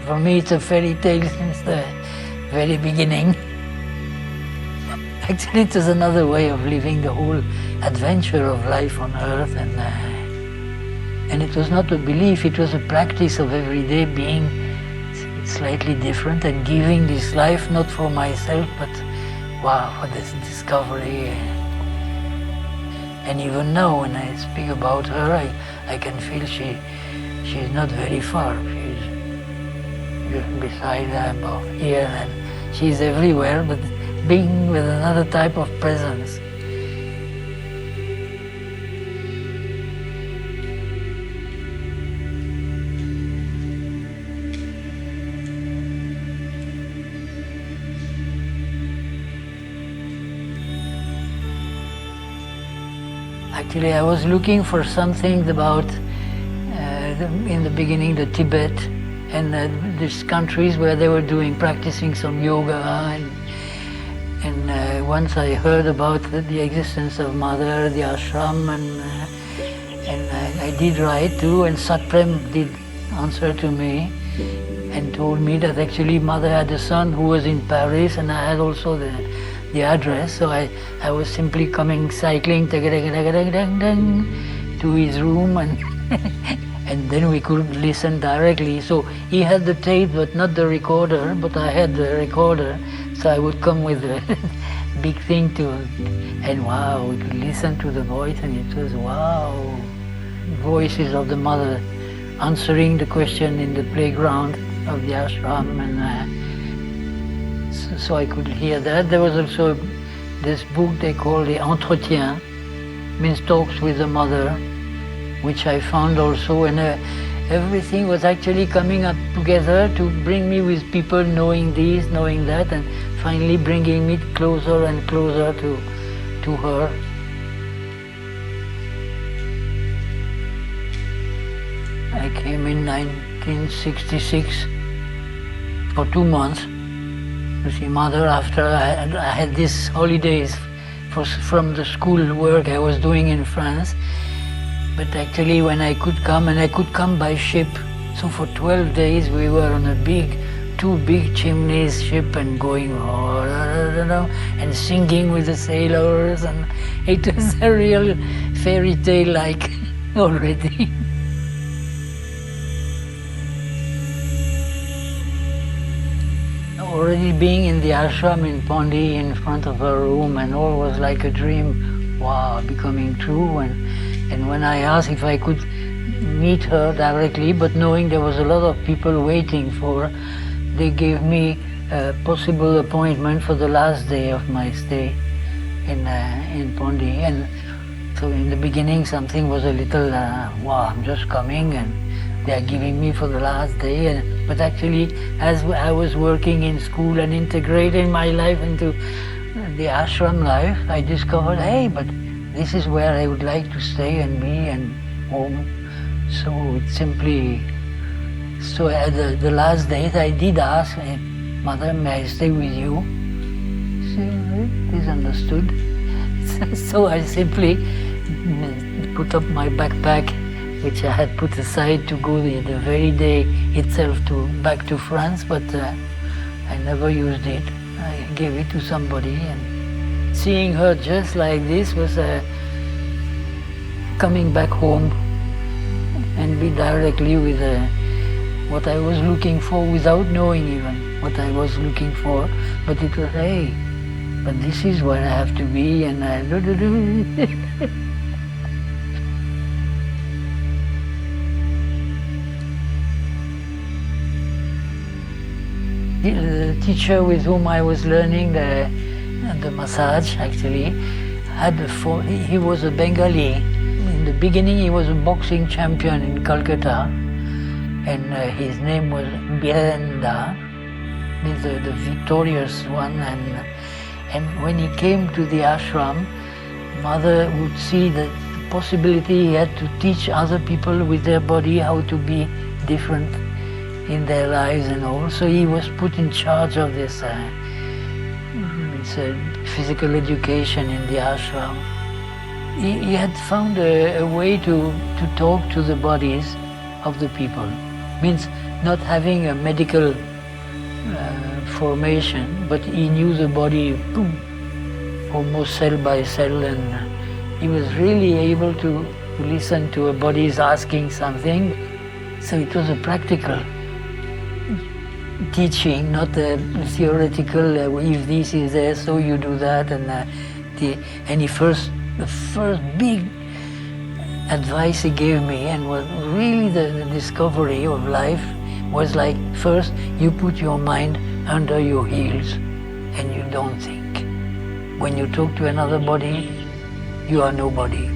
For me, it's a fairy tale since the very beginning. Actually, it is another way of living the whole adventure of life on Earth, and it was not a belief, it was a practice of every day being slightly different and giving this life not for myself, but wow, for this discovery. And even now, when I speak about her, I can feel she's not very far. She's just beside about here, and she's everywhere, but being with another type of presence. Actually, I was looking for something about, in the beginning, the Tibet and these countries where they were practicing some yoga, and once I heard about the existence of Mother, the ashram, and I did write too, and Satprem did answer to me and told me that actually Mother had a son who was in Paris, and I had also the address, so I was simply coming cycling to his room, and and then we could listen directly. So he had the tape but not the recorder, but I had the recorder, so I would come with a big thing and wow, we could listen to the voice, and it was wow, voices of the Mother answering the question in the playground of the ashram, and so I could hear that. There was also this book they call the Entretien, means talks with the Mother, which I found also, and everything was actually coming up together to bring me with people knowing this, knowing that, and finally bringing me closer and closer to her. I came in 1966 for 2 months to see Mother after I had these holidays from the school work I was doing in France. But actually when I could come, and I could come by ship, so for 12 days we were on a two big chimneys ship and going and singing with the sailors, and it was a real fairy tale like already. Already being in the ashram in Pondy in front of her room, and all was like a dream, wow, becoming true. And when I asked if I could meet her directly, but knowing there was a lot of people waiting for her, they gave me a possible appointment for the last day of my stay in Pondy. And so in the beginning something was a little, wow, I'm just coming, and they are giving me for the last day. But actually, as I was working in school and integrating my life into the ashram life, I discovered, hey, but this is where I would like to stay and be and home. So it's simply, so at the last date I did ask, hey, Mother, may I stay with you? She said, it is understood. So I simply put up my backpack, which I had put aside to go the very day itself back to France, but I never used it. I gave it to somebody, and seeing her just like this was coming back home and be directly with what I was looking for without knowing even what I was looking for. But it was, hey, but this is where I have to be, and The teacher with whom I was learning the massage actually he was a Bengali. In the beginning he was a boxing champion in Calcutta, and his name was Birenda, means the victorious one. And when he came to the ashram, Mother would see the possibility he had to teach other people with their body how to be different in their lives and all. So he was put in charge of this physical education in the ashram. He had found a way to talk to the bodies of the people. Means not having a medical formation, but he knew the body boom, almost cell by cell, and he was really able to listen to a body's asking something. So it was a practical teaching, not a theoretical, if this is there, so you do that. And the first big advice he gave me, and was really the discovery of life, was like, first you put your mind under your heels and you don't think. When you talk to another body, you are nobody.